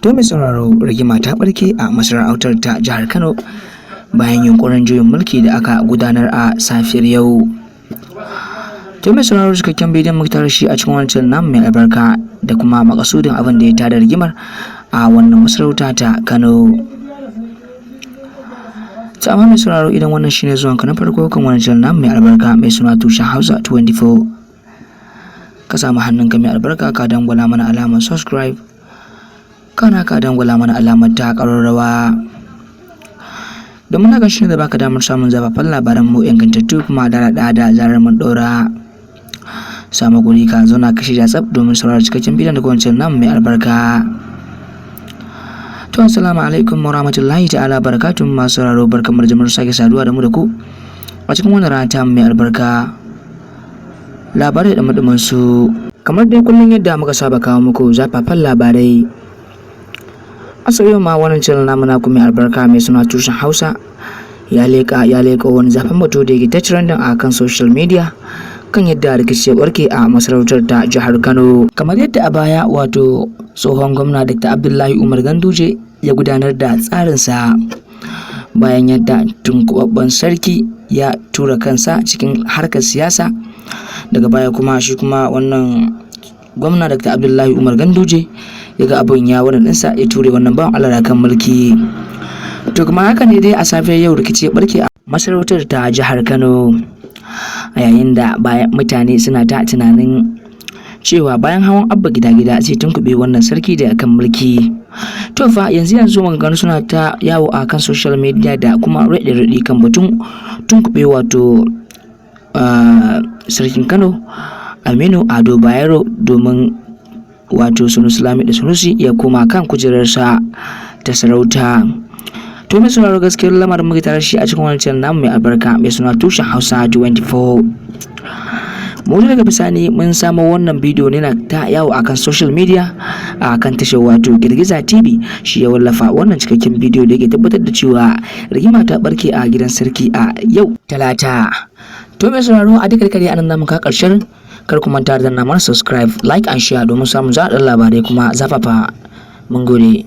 To mai sauraro, rigima ta barke a masarautar ta jihar Kano bayan yunkurin juyin mulki da aka gudanar a safiyar yau. To mai sauraro, cikakken bidiyon muka tare shi a cikin wancan nan mai albarka da kuma makasudin abin da ya tada rigimar a wannan masarauta ta Kano. Ta amma mai sauraro, idan wannan shine zuwan ka na farko kan wancan nan mai albarka mai suna Tushen Hausa 24, ka samu hannunka mai albarka ka dangwala mana alamar subscribe, kana ka dangwala mana alamar ta ƙararrawa domin hakan shine da baka damar samun zafafan labaran mu ingantattu kuma da zarar mun ɗora. Samu guri ka zauna ka shirya tsaf domin saurara cikakken bidiyon da wancan nan mai albarka. To assalamu alaikum wa rahmatullahi ta'ala barakatuh masu sauraro, barkamar da sake saduwa da mu da ku a cikin wannan rana ta mai albarka. Labarai da mudumin su kamar dai kullum yadda muka saba kawo muku zafafan labarai. Yau ma wannan channel namu na kuma albarka mai suna Tushen Hausa ya leka wani zafin batu da yake ta trending a kan social media kan yadda rikici ya barke a masarautar ta jihar Kano. Kamar yadda a baya wato tsohon gwamna Dr. Abdullahi Umar Ganduje ya gudanar da tsarinsa bayan yadda tunkubabban sarki ya tura kansa cikin harkar siyasa, daga baya kuma shi kuma wannan gwamna Dr. Abdullahi Umar Ganduje ya ga abin ya wannan ɗinsa ya ture wannan bawan Allah kan mulki. To kuma haka ne dai a safiyar yau rikici ya barke a masarautar ta jihar Kano, a yayin da mutane suna ta tunanin cewa bayan hawan abba gida sai tunkube wannan sarki da kan mulki. To fa yanzu maganganu suna ta yawo a kan social media da kuma raɗe kan batun tunkube wato sarkin Kano Aminu Ado Bayero domin wato Sunusi Lamido Sunusi ya koma kan kujerarsa ta sarauta. To mai sauraro, gaskiyar lamarin muke tare shi a cikin wancan namu mai albarka mai suna Tushen Hausa 24. Mu daga bisani mun samu wannan bidiyo ne na ta yawo akan social media a kan tashar wato Girgiza TV, shi ya wallafa wannan cikakken bidiyo da yake tabbatar da cewa rigima ta barke a gidan sarki a yau Talata. To mai sauraro, a duka kare anan namu ka karshen, kar ku manta da danna mana subscribe, like and share domin samun zaɗin labarai kuma zafafa. Mun gode.